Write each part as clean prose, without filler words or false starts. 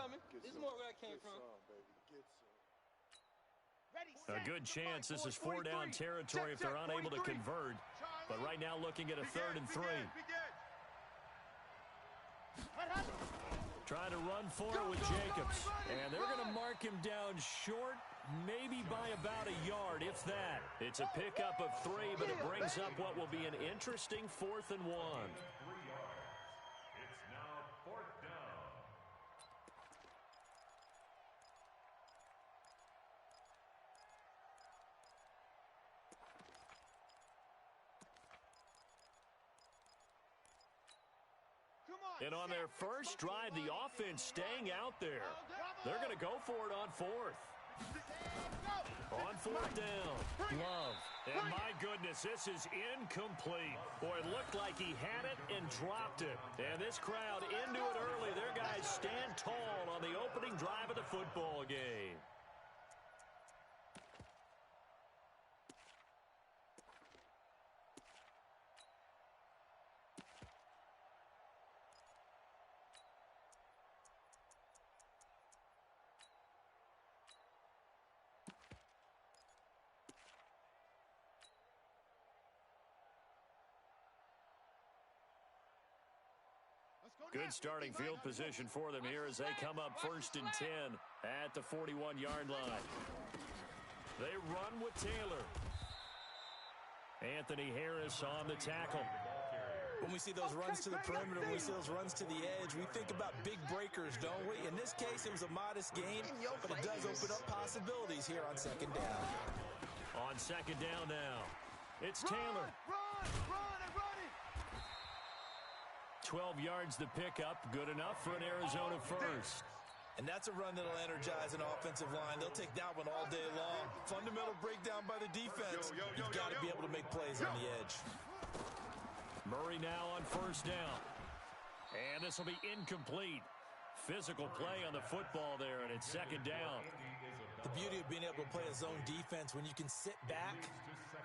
coming. This is more where I came from. A good chance this is 4-down territory if they're unable to convert. But right now looking at a 3rd and 3. Trying to run for it with Jacobs. And they're going to mark him down short, maybe by about a yard, if that. It's a pickup of 3, but it brings up what will be an interesting 4th and 1. It's now 4th down. And on their first drive, the offense staying out there. They're going to go for it on 4th. On 4th down, Love. And my goodness, this is incomplete. Boy, it looked like he had it and dropped it. And this crowd into it early. Their guys stand tall on the opening drive of the football game. Good starting field position for them here as they come up 1st and 10 at the 41-yard line. They run with Taylor. Anthony Harris on the tackle. When we see those runs to the perimeter, when we see those runs to the edge, we think about big breakers, don't we? In this case, it was a modest gain, but it does open up possibilities here on 2nd down. On 2nd down now, it's Taylor. Run! 12 yards to pick up, good enough for an Arizona first. And that's a run that'll energize an offensive line. They'll take that one all day long. Fundamental breakdown by the defense. You've got to be able to make plays on the edge. Murray now on 1st down. And this will be incomplete. Physical play on the football there, and it's 2nd down. The beauty of being able to play a zone defense, when you can sit back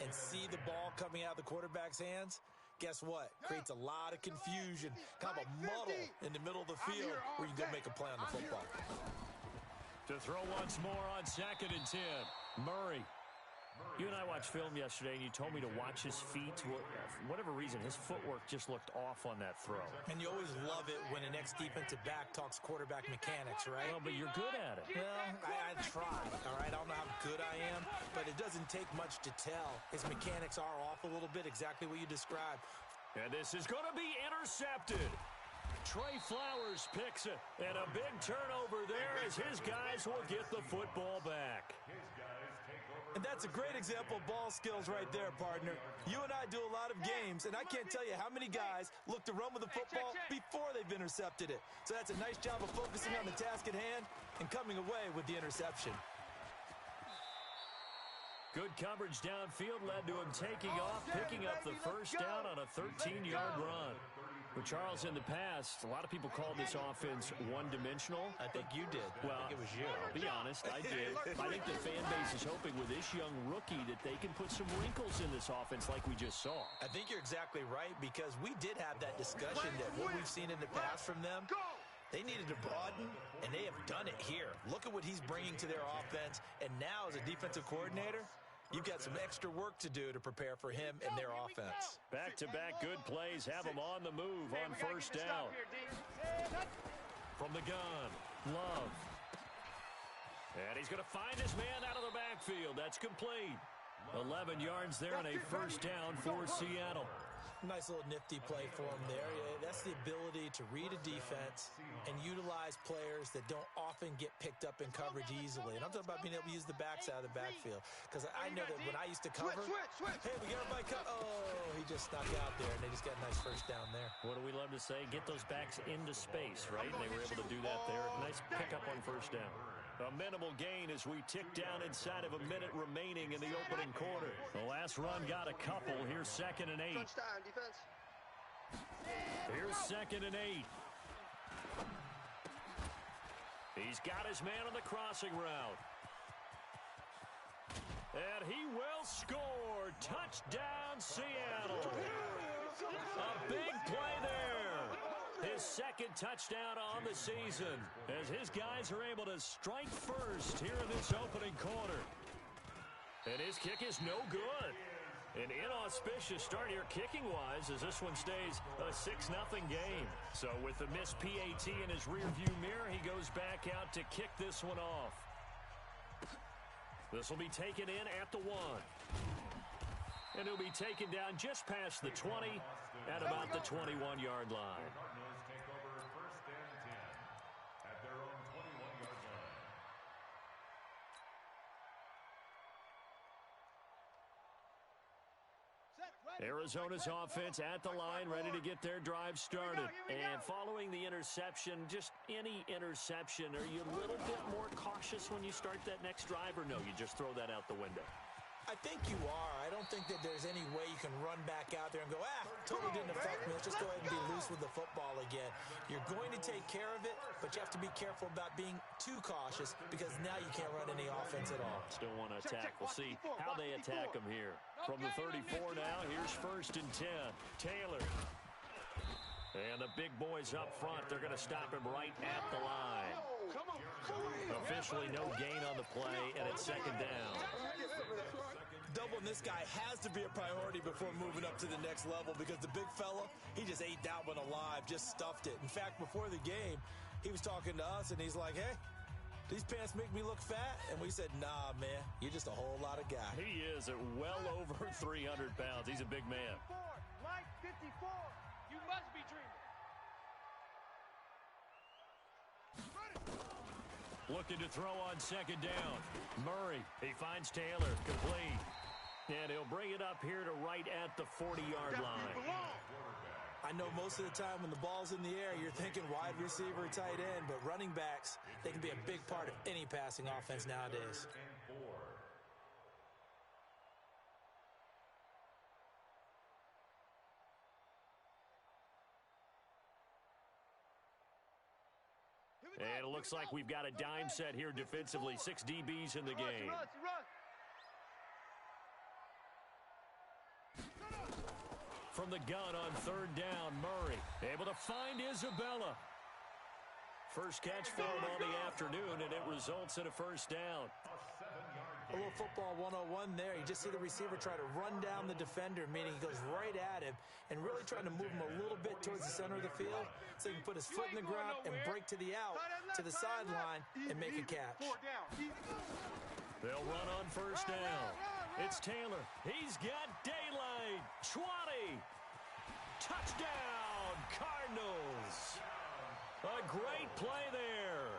and see the ball coming out of the quarterback's hands, guess what? Creates a lot of confusion, kind of a muddle in the middle of the field where you can go make a play on the football. To throw once more on 2nd and 10. Murray. You and I watched film yesterday, and you told me to watch his feet. For whatever reason, his footwork just looked off on that throw. And you always love it when an ex-defensive back talks quarterback mechanics, right? Well, but you're good at it. Well, I try, all right? I don't know how good I am, but it doesn't take much to tell. His mechanics are off a little bit, exactly what you described. And this is going to be intercepted. Trey Flowers picks it, and a big turnover there as his guys will get the football back. And that's a great example of ball skills right there, partner. You and I do a lot of games, and I can't tell you how many guys look to run with the football before they've intercepted it. So that's a nice job of focusing on the task at hand and coming away with the interception. Good coverage downfield led to him taking off, picking up the first down on a 13-yard run. With Charles in the past, a lot of people called this offense one-dimensional. I think you did. Well, I think it was you. I'll be honest, I did. I think the fan base is hoping with this young rookie that they can put some wrinkles in this offense like we just saw. I think you're exactly right, because we did have that discussion that what we've seen in the past from them, they needed to broaden, and they have done it here. Look at what he's bringing to their offense, and now as a defensive coordinator, you've got some extra work to do to prepare for him and their offense. Back-to-back good plays have him on the move on 1st down. From the gun, Love. And he's going to find his man out of the backfield. That's complete. 11 yards there and a 1st down for Seattle. Nice little nifty play for him there. That's the ability to read a defense and utilize players that don't often get picked up in coverage easily. And I'm talking about being able to use the backside of the backfield. Because I know that when I used to cover, hey, we got everybody cover. Oh, he just snuck out there, and they just got a nice 1st down there. What do we love to say? Get those backs into space, right? And they were able to do that there. Nice pickup on 1st down. A minimal gain as we tick down inside of a minute remaining in the opening quarter. The last run got a couple. Here's 2nd and 8. Here's 2nd and 8. He's got his man on the crossing route. And he will score. Touchdown, Seattle. A big play there. His second touchdown on the season as his guys are able to strike first here in this opening quarter. And his kick is no good. An inauspicious start here kicking-wise as this one stays a 6-0 game. So with the missed PAT in his rearview mirror, he goes back out to kick this one off. This will be taken in at the 1. And he'll be taken down just past the 20 at about the 21-yard line. Arizona's offense at the line, ready to get their drive started. And following the interception, just any interception, are you a little bit more cautious when you start that next drive, or no, you just throw that out the window? I think you are. I don't think that there's any way you can run back out there and go, totally didn't affect me. Let's just go ahead and be loose with the football again. You're going to take care of it, but you have to be careful about being too cautious because now you can't run any offense at all. Still want to attack. We'll see how they attack them here. From the 34 now, here's 1st and 10. Taylor. And the big boys up front, they're going to stop him right at the line. Officially no gain on the play, and it's 2nd down. Doubling this guy has to be a priority before moving up to the next level because the big fella, he just ate that one alive, just stuffed it. In fact, before the game, he was talking to us, and he's like, hey, these pants make me look fat? And we said, nah, man, you're just a whole lot of guy. He is at well over 300 pounds. He's a big man. Mike 54, you must be dreaming. Looking to throw on 2nd down. Murray, he finds Taylor, complete. And he'll bring it up here to right at the 40-yard line. I know most of the time when the ball's in the air, you're thinking wide receiver, tight end, but running backs, they can be a big part of any passing offense nowadays. And it looks like we've got a dime set here defensively. 6 DBs in the game. From the gun on 3rd down, Murray able to find Isabella. First catch for him on the afternoon, and it results in a 1st down. A little football 101 there. You just see the receiver try to run down the defender, meaning he goes right at him and really trying to move him a little bit towards the center of the field so he can put his foot in the ground and break to the out, to the sideline, and make a catch. They'll run on 1st down. It's Taylor. He's got daylight. 20. Touchdown, Cardinals. A great play there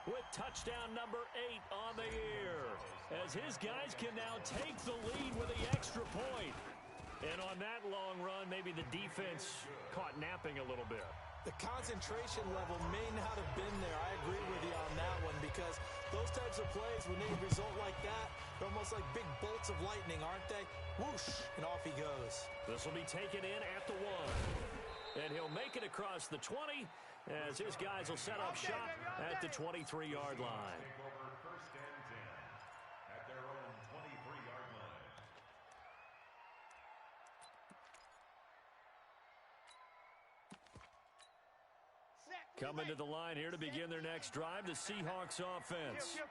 with touchdown number 8 on the year as his guys can now take the lead with the extra point. And on that long run, maybe the defense caught napping a little bit. The concentration level may not have been there. I agree with you on that one because those types of plays, when they result like that, they're almost like big bolts of lightning, aren't they? Whoosh, and off he goes. This will be taken in at the 1. And he'll make it across the 20 as his guys will set up shop at the 23-yard line. Coming to the line here to begin their next drive, the Seahawks offense.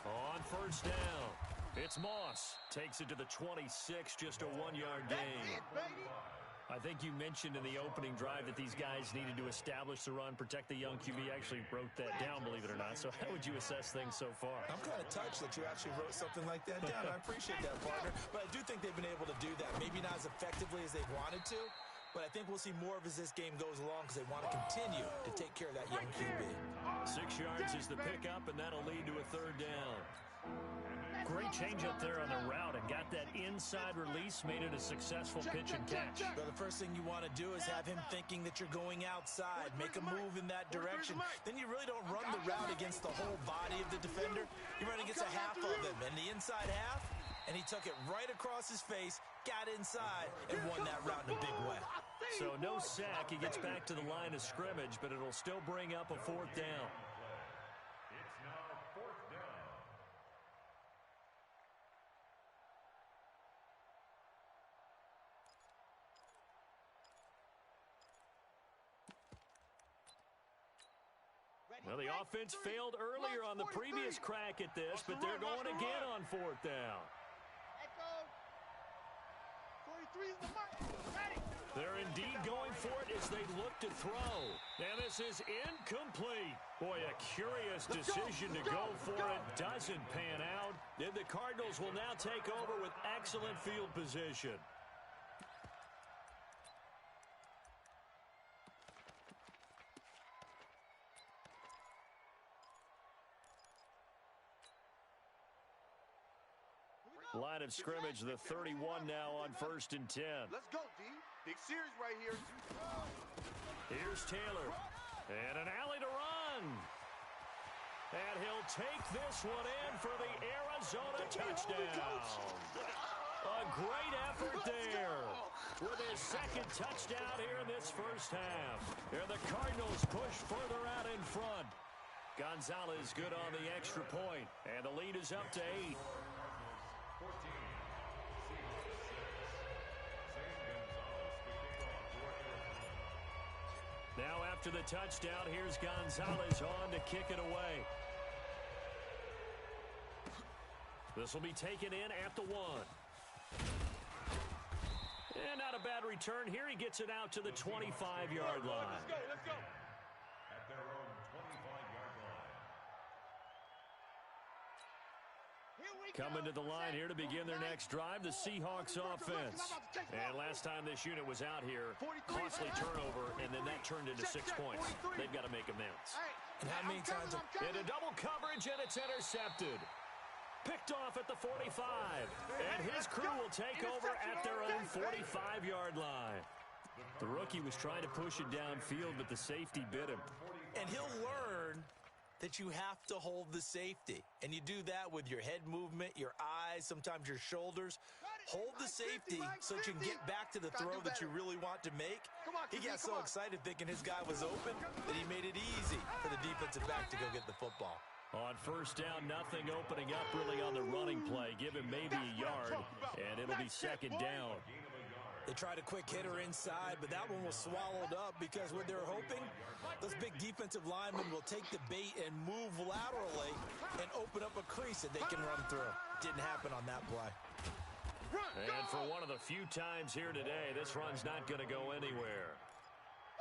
On 1st down, it's Moss. Takes it to the 26, just a 1-yard gain. I think you mentioned in the opening drive that these guys needed to establish the run, protect the young QB. I actually wrote that down, believe it or not. So how would you assess things so far? I'm kind of touched that you actually wrote something like that down. I appreciate that, partner. But I do think they've been able to do that. Maybe not as effectively as they wanted to. But I think we'll see more of as this game goes along because they want to continue to take care of that young QB. 6 yards is the pickup, and that'll lead to a 3rd down. Great change up there on the route and got that inside release, made it a successful pitch and catch. Well, the first thing you want to do is have him thinking that you're going outside, make a move in that direction. Then you really don't run the route against the whole body of the defender. You run against a half of him, and the inside half, and he took it right across his face, got inside, and won that route in a big way. So no sack. He gets back to the line of scrimmage, but it'll still bring up a 4th down. It's now 4th down. Well, the offense failed earlier on the previous crack at this, but they're going again on fourth down. They're indeed going for it as they look to throw. And this is incomplete. Boy, a curious decision to go for it. Doesn't pan out. And the Cardinals will now take over with excellent field position. Line of scrimmage, the 31 now on 1st and 10. Let's go, D. Big series right here. Here's Taylor. And an alley to run. And he'll take this one in for the Arizona touchdown. A great effort there with his second touchdown here in this first half. And the Cardinals push further out in front. Gonzalez good on the extra point. And the lead is up to 8. Now after the touchdown, here's Gonzalez on to kick it away. This will be taken in at the 1. And not a bad return here. He gets it out to the 25-yard line. Let's go. At their own 25-yard line. Coming to the line here to begin their next drive, the Seahawks offense. And last time this unit was out here, costly turnover, and then that turned into 6 points. They've got to make amends. And how many times into double coverage, and it's intercepted. Picked off at the 45. And his crew will take over at their own 45-yard line. The rookie was trying to push it downfield, but the safety bit him. And he'll learn that you have to hold the safety. And you do that with your head movement, your eyes, sometimes your shoulders. Hold the safety so that you can get back to the throw that you really want to make. He got so excited thinking his guy was open that he made it easy for the defensive back to go get the football. On first down, nothing opening up really on the running play. Give him maybe a yard, and it'll be second down. They tried a quick hitter inside, but that one was swallowed up because what they're hoping, those big defensive linemen will take the bait and move laterally and open up a crease that they can run through. Didn't happen on that play. And for one of the few times here today, this run's not going to go anywhere.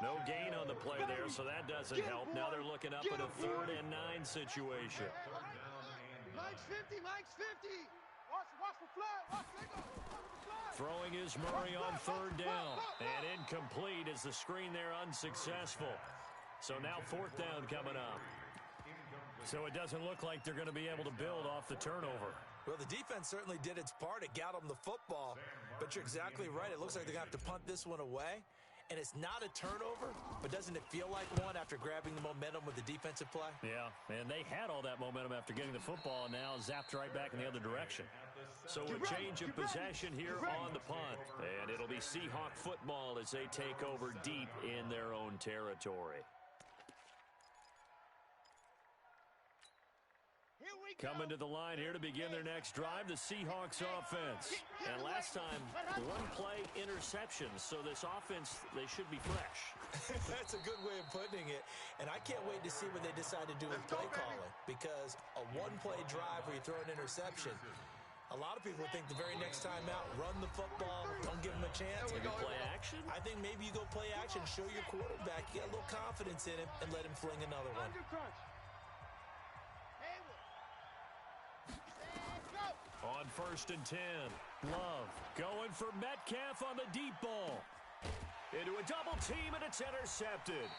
No gain on the play there, so that doesn't help. Now they're looking up at a 3rd and 9 situation. Mike's 50, Mike's 50. Watch the flag. Throwing is Murray on 3rd down. And incomplete as the screen there unsuccessful. So now 4th down coming up. So it doesn't look like they're going to be able to build off the turnover. Well, the defense certainly did its part. It got them the football. But you're exactly right. It looks like they're going to have to punt this one away. And it's not a turnover, but doesn't it feel like one after grabbing the momentum with the defensive play? Yeah, and they had all that momentum after getting the football, and now zapped right back in the other direction. So a change of possession here on the punt. And it'll be Seahawk football as they take over deep in their own territory. Coming to the line here to begin their next drive, the Seahawks offense. And last time, 1-play interceptions. So this offense, they should be fresh. That's a good way of putting it. And I can't wait to see what they decide to do with play calling. Because a 1-play drive where you throw an interception, a lot of people think the very next time out, run the football, don't give them a chance. Maybe play action? I think maybe you go play action, show your quarterback, you get a little confidence in him, and let him fling another one. On 1st and 10, Love going for Metcalf on the deep ball. Into a double team, and it's intercepted.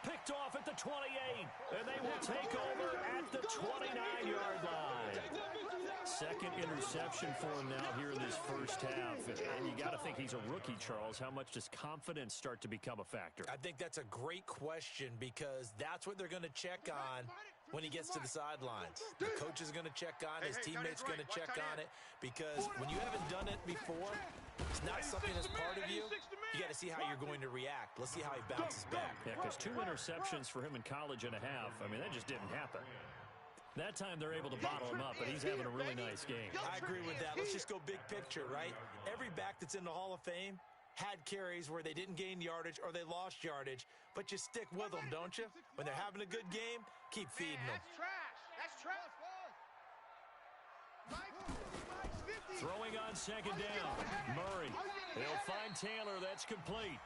Picked off at the 28, and they will take over at the 29-yard line. Second interception for him now here in this first half. And you got to think he's a rookie, Charles. How much does confidence start to become a factor? I think that's a great question because that's what they're going to check on when he gets to the sidelines. The coach is going to check on it. His teammates are going to check on it because when you haven't done it before, it's not something that's part of you. You got to see how you're going to react. Let's see how he bounces back. Yeah, because 2 interceptions for him in college and a half, I mean, that just didn't happen. That time they're able to bottle him up, but he's having a really nice game. I agree with that. Let's just go big picture, right? Every back that's in the Hall of Fame had carries where they didn't gain yardage or they lost yardage, but you stick with them, don't you? When they're having a good game, keep feeding them. That's trash. That's trash. Throwing on second down. Murray. They'll find Taylor. That's complete.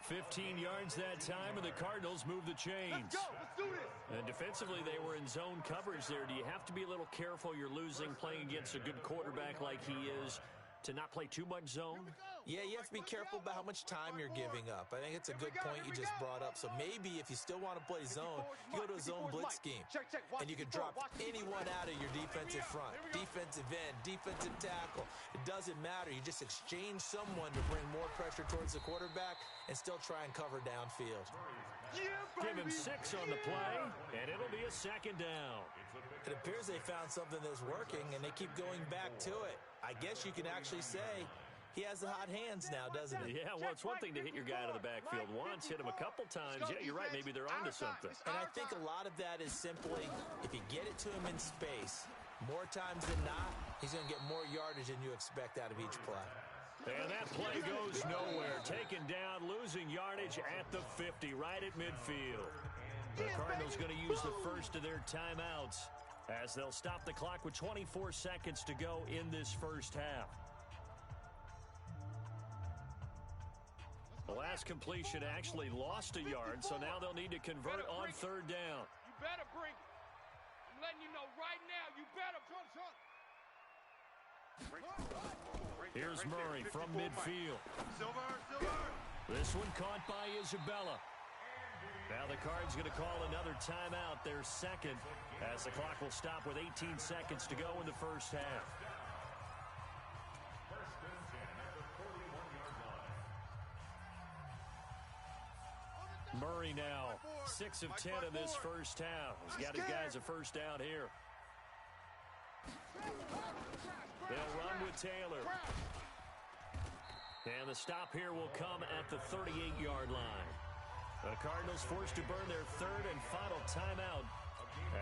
15 yards that time, and the Cardinals move the chains. Let's go. Let's do this. And defensively, they were in zone coverage there. Do you have to be a little careful? You're losing playing against a good quarterback like he is to not play too much zone? Yeah, you have to be careful about how much time you're giving up. I think it's a good point you just brought up. So maybe if you still want to play zone, you go to a zone blitz scheme. And you can drop anyone out of your defensive front. Defensive end, defensive tackle. It doesn't matter. You just exchange someone to bring more pressure towards the quarterback and still try and cover downfield. Give him 6 on the play, and it'll be a second down. It appears they found something that's working, and they keep going back to it. I guess you can actually say he has the hot hands now, doesn't he? Yeah, well, it's one thing to hit your guy out of the backfield once, hit him a couple times. Yeah, you're right. Maybe they're onto something. And I think a lot of that is simply if you get it to him in space, more times than not, he's going to get more yardage than you expect out of each play. And that play goes nowhere. Taken down, losing yardage at the 50, right at midfield. The Cardinals going to use the first of their timeouts as they'll stop the clock with 24 seconds to go in this first half. The last completion actually lost a yard, so now they'll need to convert on third down. You better bring it. I'm letting you know right now, you better. Here's Murray from midfield. Silver. This one caught by Isabella. Now the Cards going to call another timeout, their second, as the clock will stop with 18 seconds to go in the first half. Murray now 6 of 10 in this first half. He's got his guys a first down here. They'll run with Taylor. And the stop here will come at the 38-yard line. The Cardinals forced to burn their third and final timeout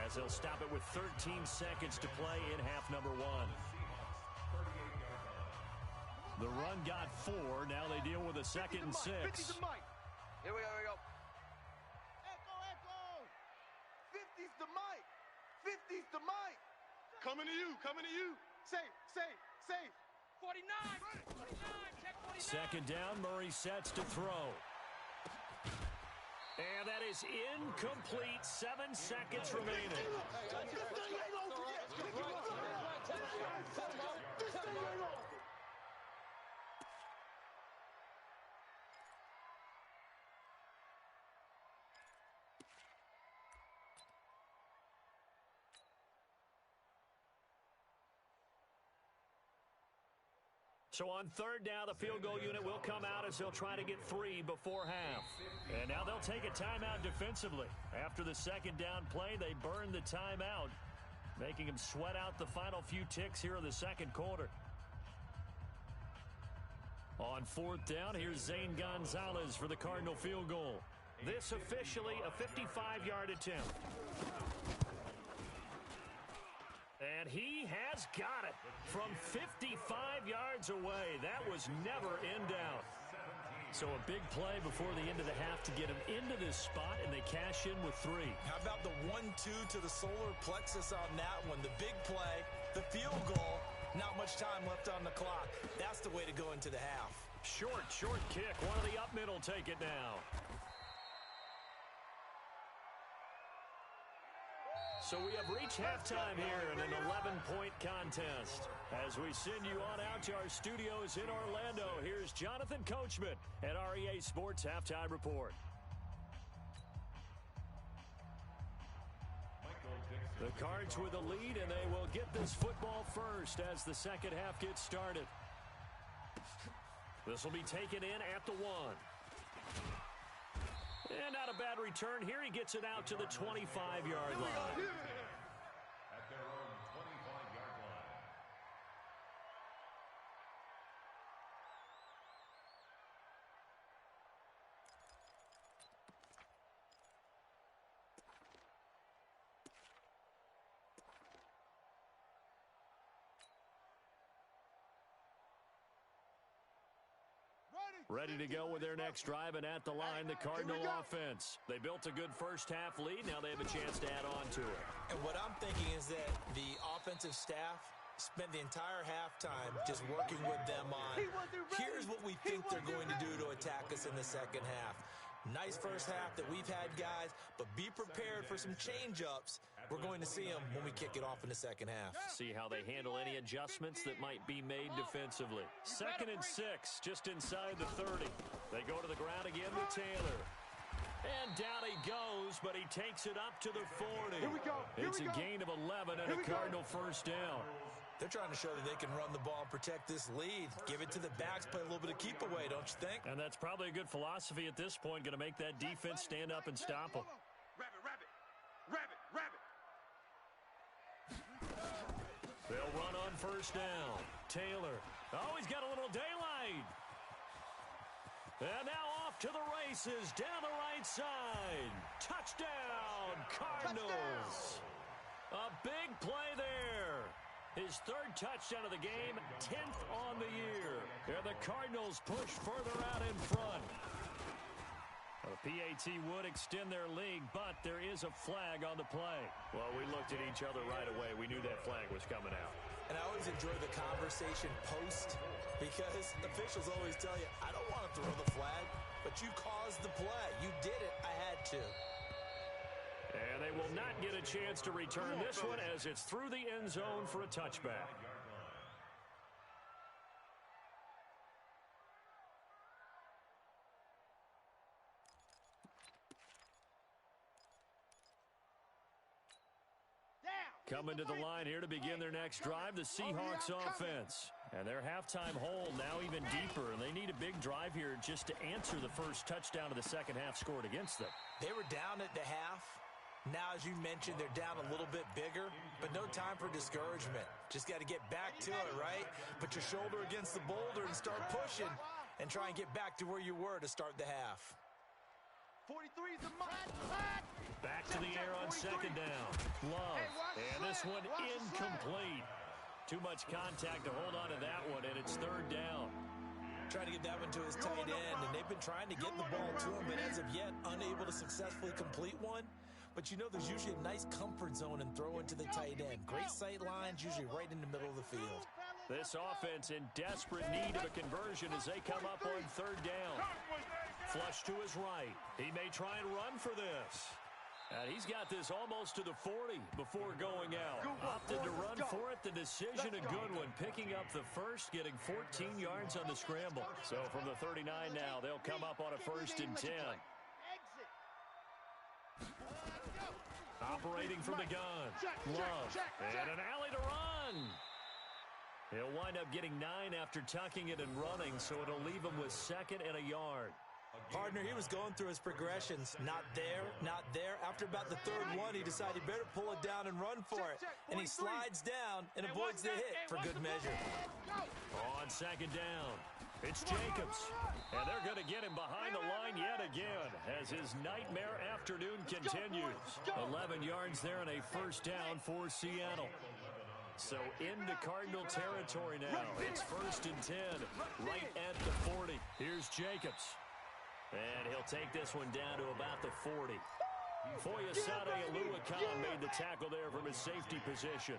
as they'll stop it with 13 seconds to play in half number 1. The run got 4. Now they deal with a 2nd and 6. Here we go. Echo. 50's the mic. 50's the mic. Coming to you. Safe. 49. Check 49. Second down, Murray sets to throw. And that is incomplete. 7 seconds remaining. So on third down, the field goal unit will come out as they'll try to get 3 before half. And now they'll take a timeout defensively. After the second down play, they burn the timeout, making them sweat out the final few ticks here in the second quarter. On fourth down, here's Zane Gonzalez for the Cardinal field goal. This officially a 55-yard attempt. And he has got it from 55 yards away. That was never in doubt. So a big play before the end of the half to get him into this spot, and they cash in with 3. How about the 1-2 to the solar plexus on that one? The big play, the field goal, not much time left on the clock. That's the way to go into the half. Short kick. One of the up middle take it now. So we have reached halftime here in an 11-point contest. As we send you on out to our studios in Orlando, here's Jonathan Coachman at REA Sports Halftime Report. The Cards with the lead, and they will get this football first as the second half gets started. This will be taken in at the 1. And not a bad return here. He gets it out to the 25-yard line. At their own 25-yard line. Ready. Ready to go with their next drive, and at the line, the Cardinal offense. They built a good first-half lead. Now they have a chance to add on to it. And what I'm thinking is that the offensive staff spent the entire halftime just working with them on, here's what we think they're going to do to attack us in the second half. Nice first half that we've had, guys, but be prepared for some change-ups. We're going to see them when we kick it off in the second half. See how they handle any adjustments that might be made defensively. 2nd and 6, just inside the 30. They go to the ground again with Taylor. And down he goes, but he takes it up to the 40. Here we go. It's a gain of 11 and a Cardinal first down. They're trying to show that they can run the ball and protect this lead. Give it to the backs, play a little bit of keep away, don't you think? And that's probably a good philosophy at this point, going to make that defense stand up and stop them. Rabbit. They'll run on first down. Taylor. Oh, he's got a little daylight. And now off to the races down the right side. Touchdown, Cardinals. A big play there. His 3rd touchdown of the game, 10th on the year. And the Cardinals push further out in front. The PAT would extend their lead, but there is a flag on the play. Well, we looked at each other right away. We knew that flag was coming out. And I always enjoy the conversation post because officials always tell you, I don't want to throw the flag, but you caused the play. You did it. I had to. And they will not get a chance to return this one as it's through the end zone for a touchback. Coming to the line here to begin their next drive, the Seahawks offense. And their halftime hole now even deeper, and they need a big drive here just to answer the first touchdown of the second half scored against them. They were down at the half. Now, as you mentioned, they're down a little bit bigger, but no time for discouragement. Just got to get back to it, right? Put your shoulder against the boulder and start pushing and try and get back to where you were to start the half. 43 is the mark. Back to the air on second down. Love. And this one incomplete. Too much contact to hold on to that one, and it's 3rd down. Trying to get that one to his tight end, and they've been trying to get the ball to him, but as of yet, unable to successfully complete one. But you know there's usually a nice comfort zone and throw into the tight end. Great sight lines, usually right in the middle of the field. This offense in desperate need of a conversion as they come up on 3rd down. Flush to his right. He may try and run for this. And he's got this almost to the 40 before going out. Opted to run for it. The decision a good one. Picking up the first, getting 14 yards on the scramble. So from the 39 now, they'll come up on a 1st and 10. Operating from the gun. Love. And an alley to run. He'll wind up getting 9 after tucking it and running, so it'll leave him with 2nd and a yard. Partner, he was going through his progressions. Not there, not there. After about the 3rd one, he decided he better pull it down and run for it. And he slides down and avoids the hit for good measure. On 2nd down, it's Jacobs. And they're going to get him behind the line yet again as his nightmare afternoon continues. 11 yards there and a 1st down for Seattle. So into Cardinal territory now. It's 1st and 10, right at the 40. Here's Jacobs. And he'll take this one down to about the 40. Foyesade Oluokun made the tackle there from his safety position.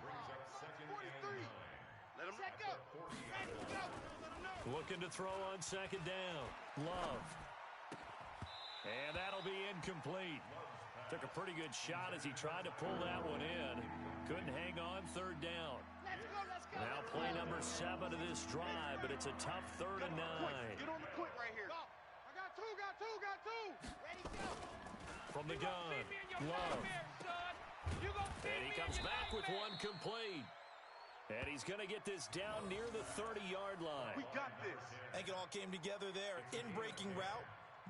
Looking to throw on 2nd down. Love. And that'll be incomplete. Took a pretty good shot as he tried to pull that one in. Couldn't hang on 3rd down. Now play number 7 of this drive, but it's a tough 3rd and 9. Get on the quick right here. Got two. Ready, go. From the gun, Love. And he comes back with one complete. And he's going to get this down near the 30-yard line. We got this. I think it all came together there. In-breaking route,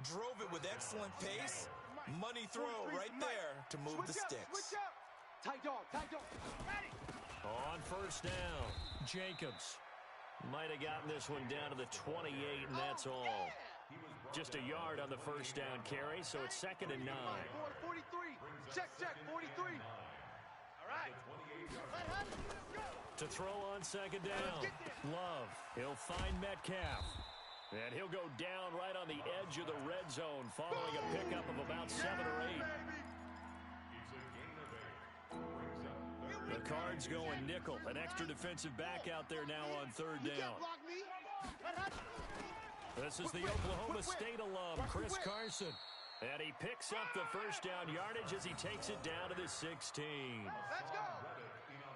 drove it with excellent pace. Money throw right there to move the sticks. Switch up. Tight dog. Ready. On 1st down, Jacobs. Might have gotten this one down to the 28, and that's all. Just a yard on the 1st down carry, so it's 2nd and 9. 43. Check, 43. All right. To throw on 2nd down, Love. He'll find Metcalf. And he'll go down right on the edge of the red zone following a pickup of about 7 or 8. The Cards going nickel. An extra defensive back out there now on third down. This is the Oklahoma State alum, Chris Carson. And he picks up the first down yardage as he takes it down to the 16. Let's go.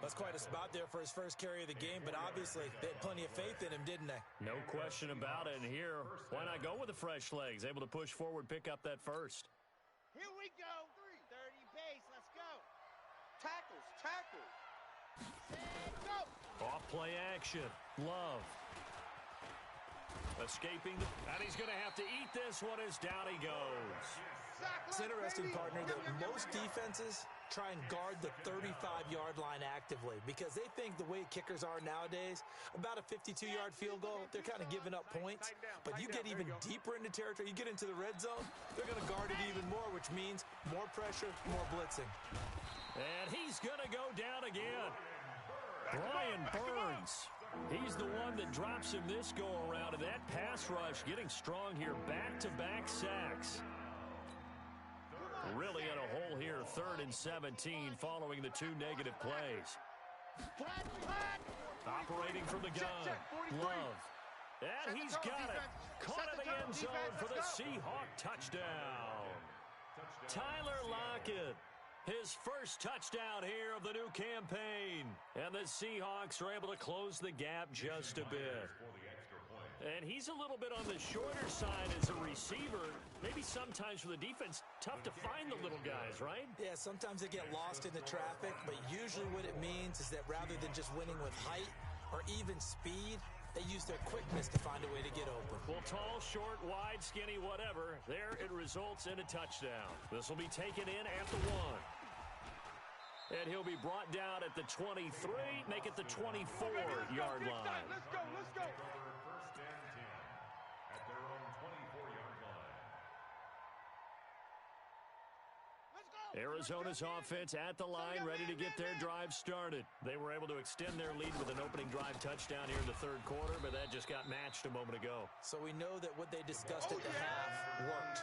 That's quite a spot there for his first carry of the game, but obviously they had plenty of faith in him, didn't they? No question about it. And here, why not go with the fresh legs? Able to push forward, pick up that first. Here we go. 30 pace. Let's go. Tackles. Go. Off play action. Love. Escaping, and he's going to have to eat this one as down he goes. It's interesting, partner, that most defenses try and guard the 35-yard line actively because they think the way kickers are nowadays, about a 52-yard field goal, they're kind of giving up points. But you get even deeper into territory, you get into the red zone, they're going to guard it even more, which means more pressure, more blitzing. And he's going to go down again. Brian Burns. He's the one that drops him this go-around, and that pass rush getting strong here. Back-to-back sacks. Really in a hole here, 3rd and 17, following the 2 negative plays. Operating from the gun, Love. And he's got it. Caught in the end zone for the Seahawk touchdown. Tyler Lockett. His first touchdown here of the new campaign. And the Seahawks are able to close the gap just a bit. And he's a little bit on the shorter side as a receiver. Maybe sometimes for the defense, tough to find the little guys, right? Yeah, sometimes they get lost in the traffic, but usually what it means is that rather than just winning with height or even speed, they use their quickness to find a way to get open. Well, tall, short, wide, skinny, whatever. There it results in a touchdown. This will be taken in at the 1. And he'll be brought down at the 23, make it the 24-yard line. Let's go. First and 10 at their own 24-yard line. Arizona's offense at the line, ready to get their drive started. They were able to extend their lead with an opening drive touchdown here in the third quarter, but that just got matched a moment ago. So we know that what they discussed at the half worked.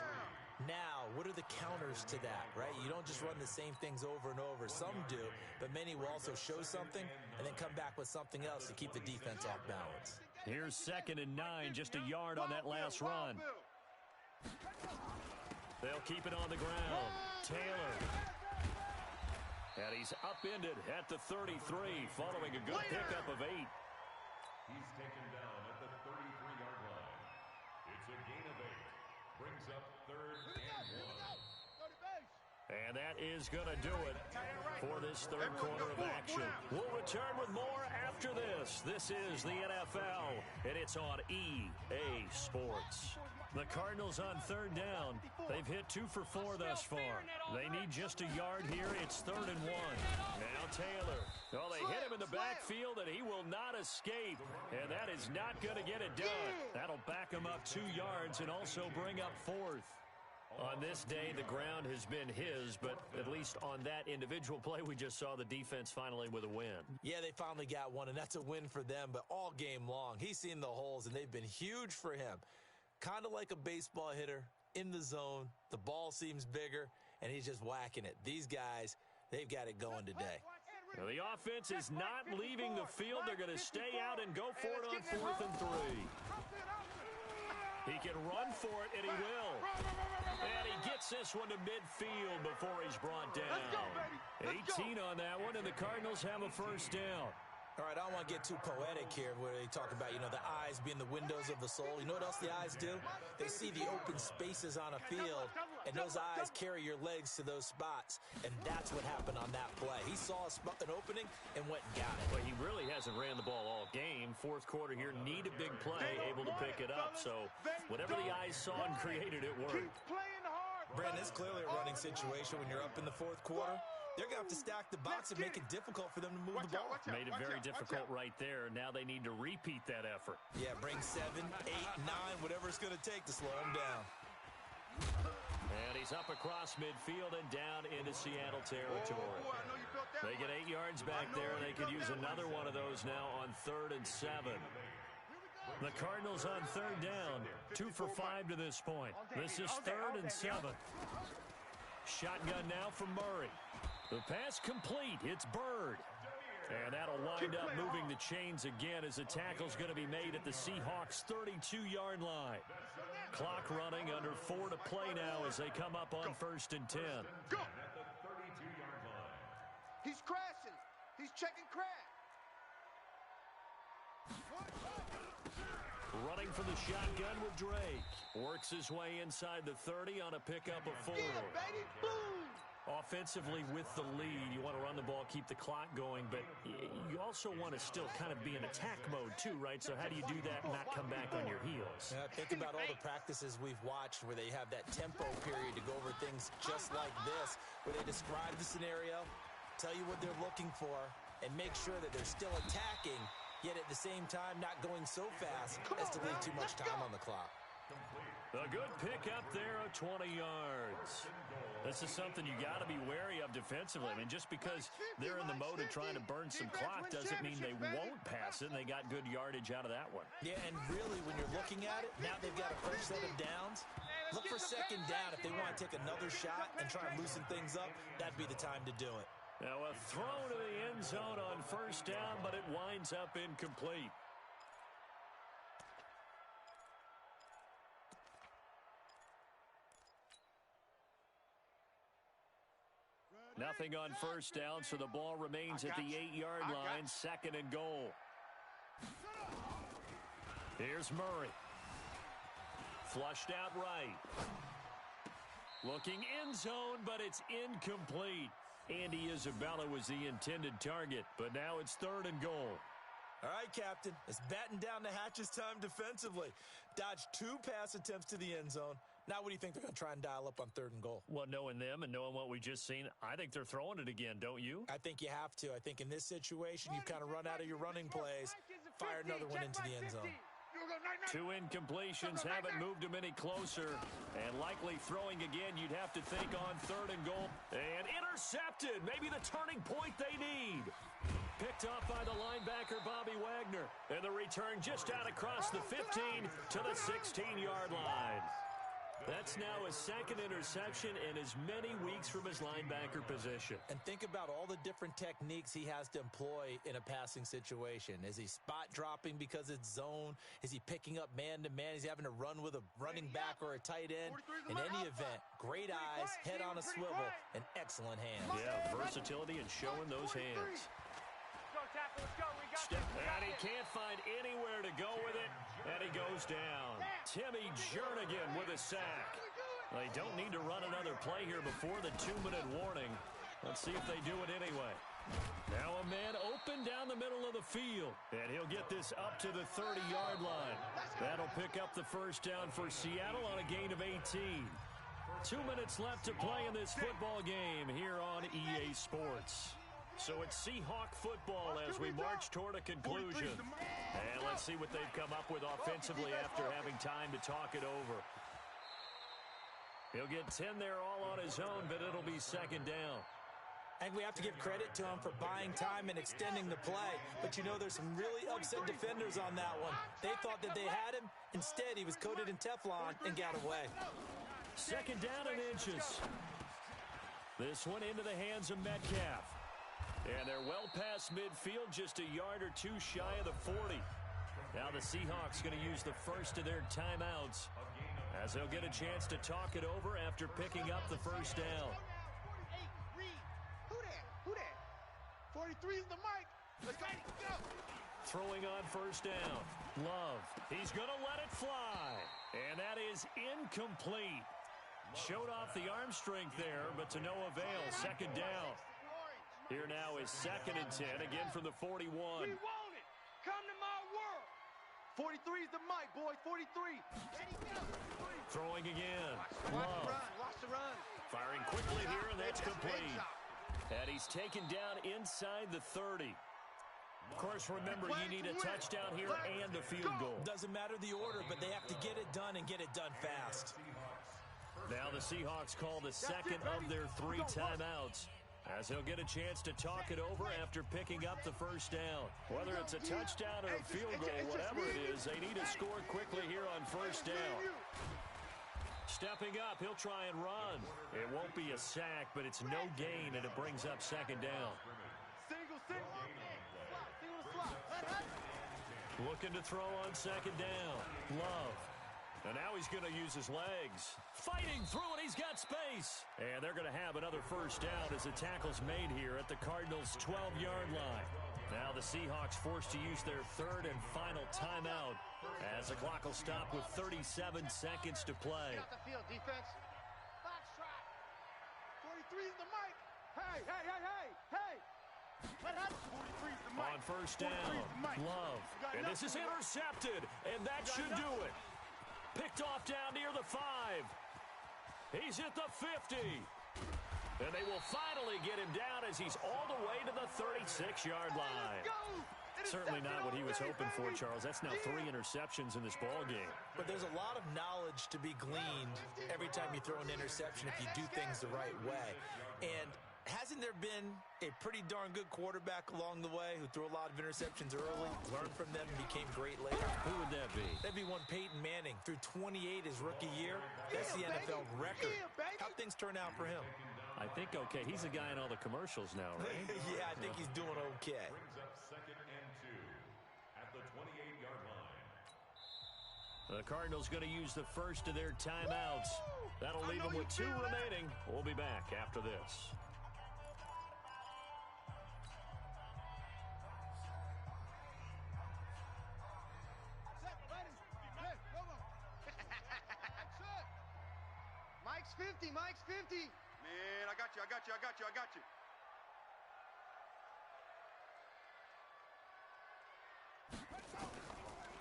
Now, what are the counters to that, right? You don't just run the same things over and over. Some do, but many will also show something and then come back with something else to keep the defense off balance. Here's 2nd and 9, just a yard on that last run. They'll keep it on the ground. Taylor. And he's upended at the 33, following a good pickup of 8. He's taken down at the 33-yard line. It's a gain of 8. Brings up 3rd and 1. And that is going to do it for this third quarter of action. We'll return with more after this. This is the NFL, and it's on EA Sports. The Cardinals on 3rd down. They've hit 2 for 4 thus far. They need just a yard here. It's 3rd and 1. Now Taylor. Oh, they hit him in the backfield, and he will not escape. And that is not going to get it done. That'll back him up 2 yards and also bring up 4th. On this day, the ground has been his, but at least on that individual play, we just saw the defense finally with a win. Yeah, they finally got one, and that's a win for them, but all game long, he's seen the holes, and they've been huge for him. Kind of like a baseball hitter in the zone. The ball seems bigger, and he's just whacking it. These guys, they've got it going today. Now, the offense is not leaving the field. They're going to stay out and go for it on 4th and 3. He can run for it, and he will. And he gets this one to midfield before he's brought down. 18 on that one, and the Cardinals have a first down. All right, I don't want to get too poetic here where they talk about, the eyes being the windows of the soul. You know what else the eyes do? They see the open spaces on a field, and those eyes carry your legs to those spots, and that's what happened on that play. He saw an opening and went and got it. Well, he really hasn't ran the ball all game. Fourth quarter here, need a big play, able to pick it up. So whatever the eyes saw and created, it worked. Brandon, it's clearly a running situation when you're up in the fourth quarter. They're going to have to stack the box and make it difficult for them to move the ball. Made it very difficult right there. Now they need to repeat that effort. Yeah, bring 7, 8, 9, whatever it's going to take to slow them down. And he's up across midfield and down into Seattle territory. They get 8 yards back there. They could use another one of those now on 3rd and 7. The Cardinals on third down, 2 for 5 to this point. This is 3rd and 7. Shotgun now from Murray. The pass complete. It's Byrd. And that'll wind up moving the chains again as the tackle's going to be made at the Seahawks' 32-yard line. Clock running, under 4 to play now as they come up on 1st and 10. Go! He's crashing. He's checking crash. Running for the shotgun with Drake. Works his way inside the 30 on a pickup of 4. Yeah, baby. Boom! Offensively with the lead, you want to run the ball, keep the clock going, but you also want to still kind of be in attack mode too, right? So how do you do that and not come back on your heels? Yeah, think about all the practices we've watched where they have that tempo period to go over things just like this, where they describe the scenario, tell you what they're looking for, and make sure that they're still attacking, yet at the same time not going so fast as to leave too much time on the clock. A good pickup there of 20 yards. This is something you got to be wary of defensively. I mean, just because they're in the mode of trying to burn some clock doesn't mean they won't pass it, and they got good yardage out of that one. Yeah, and really, when you're looking at it, now they've got a fresh set of downs. Look for 2nd down. If they want to take another shot and try and loosen things up, that'd be the time to do it. Now a throw to the end zone on 1st down, but it winds up incomplete. Nothing on 1st down, so the ball remains at the 8-yard line, 2nd and goal. Here's Murray. Flushed out right. Looking end zone, but it's incomplete. Andy Isabella was the intended target, but now it's 3rd and goal. All right, Captain. It's batten down the hatches time defensively. Dodged 2 pass attempts to the end zone. Now what do you think they're going to try and dial up on 3rd and goal? Well, knowing them and knowing what we just seen, I think they're throwing it again, don't you? I think you have to. I think in this situation, you've kind of run out of your running plays. Fire another one into the end zone. 2 incompletions haven't moved them any closer. And likely throwing again, you'd have to think on 3rd and goal. And intercepted. Maybe the turning point they need. Picked off by the linebacker, Bobby Wagner. And the return just out across the 15 to the 16-yard line. That's now his 2nd interception in as many weeks from his linebacker position. And think about all the different techniques he has to employ in a passing situation. Is he spot dropping because it's zone? Is he picking up man-to-man? Is he having to run with a running back or a tight end? In any event, great eyes, head on a swivel, and excellent hands. Yeah, versatility and showing those hands. And he can't find anywhere to go with it, and he goes down. Timmy Jernigan with a sack. They don't need to run another play here before the 2-minute warning. Let's see if they do it anyway. Now a man open down the middle of the field, and he'll get this up to the 30-yard line. That'll pick up the 1st down for Seattle on a gain of 18. 2 minutes left to play in this football game here on EA Sports. So it's Seahawk football as we march toward a conclusion. And let's see what they've come up with offensively after having time to talk it over. He'll get 10 there all on his own, but it'll be 2nd down. And we have to give credit to him for buying time and extending the play. But you know, there's some really upset defenders on that one. They thought that they had him. Instead, he was coated in Teflon and got away. 2nd down and inches. This one into the hands of Metcalf. And they're well past midfield, just a yard or 2 shy of the 40. Now the Seahawks going to use the first of their timeouts as they'll get a chance to talk it over after picking up the 1st down. Who that? 43 is the mic. Let's go. Throwing on 1st down. Love. He's going to let it fly. And that is incomplete. Showed off the arm strength there, but to no avail. 2nd down. Here now is 2nd and 10, again from the 41. We want it. Come to my world. 43 is the mic, boys. 43. Throwing again. Watch the run. Firing quickly here, and that's complete. And he's taken down inside the 30. Of course, remember, you need a touchdown here and a field goal. Doesn't matter the order, but they have to get it done and get it done fast. Now the Seahawks call the 2nd of their 3 timeouts. as he'll get a chance to talk it over after picking up the first down. Whether it's a touchdown or a field goal, whatever it is, they need to score quickly here on first down. Stepping up, he'll try and run. It won't be a sack, but it's no gain, and it brings up second down. Looking to throw on second down. Love. And now he's going to use his legs. Fighting through it, he's got space. And they're going to have another first down as the tackle's made here at the Cardinals' 12-yard line. Now the Seahawks forced to use their third and final timeout as the clock will stop with 37 seconds to play. Get out the field, defense. Box trap. 43 is the mic. Hey, hey, hey, hey, hey. What happened? 43 is the mic. On first down, Love. And this is intercepted, and that should do it. Picked off down near the 5. He's at the 50. And they will finally get him down as he's all the way to the 36-yard line. Certainly not what he was hoping for, Charles. That's now 3 interceptions in this ball game. But there's a lot of knowledge to be gleaned every time you throw an interception if you do things the right way. And hasn't there been a pretty darn good quarterback along the way who threw a lot of interceptions early, learned from them, and became great later? Who would that be? That'd be one Peyton Manning. Threw 28 his rookie year. That's the NFL record. How'd things turn out for him? I think okay. He's the guy in all the commercials now, right? Yeah, I think he's doing okay. Brings up second and 2 at the 28-yard line. The Cardinals going to use the first of their timeouts. That'll leave them with 2 remaining. We'll be back after this. Mike's 50, Mike's 50. Man, I got you, I got you, I got you, I got you.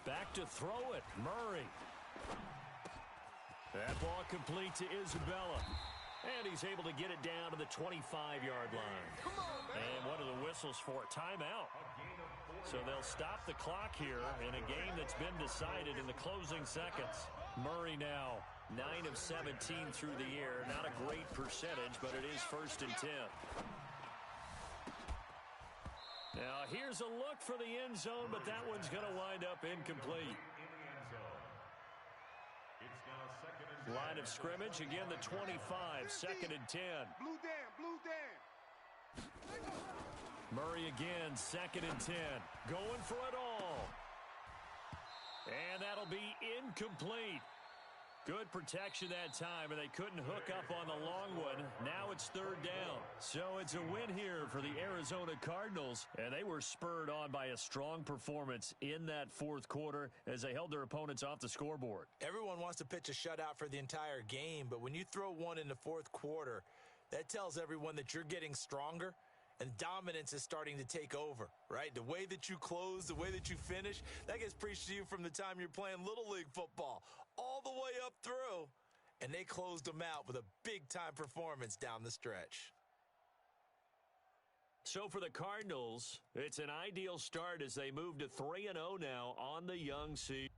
Back to throw it, Murray. That ball complete to Isabella. And he's able to get it down to the 25-yard line. And what are the whistles for? Timeout. So they'll stop the clock here in a game that's been decided in the closing seconds. Murray now 9 of 17 through the air. Not a great percentage, but it is 1st and 10. Now here's a look for the end zone, but that one's going to wind up incomplete. Line of scrimmage, again the 25, 2nd and 10. Blue Dan, Blue Dan. Murray again, 2nd and 10. Going for it all. And that'll be incomplete. Good protection that time, and they couldn't hook up on the long one. Now it's 3rd down. So it's a win here for the Arizona Cardinals, and they were spurred on by a strong performance in that 4th quarter as they held their opponents off the scoreboard. Everyone wants to pitch a shutout for the entire game, but when you throw one in the 4th quarter, that tells everyone that you're getting stronger and dominance is starting to take over, right? The way that you close, the way that you finish, that gets preached to you from the time you're playing Little League football all the way up through, and they closed them out with a big-time performance down the stretch. So for the Cardinals, it's an ideal start as they move to 3-0 now on the young season.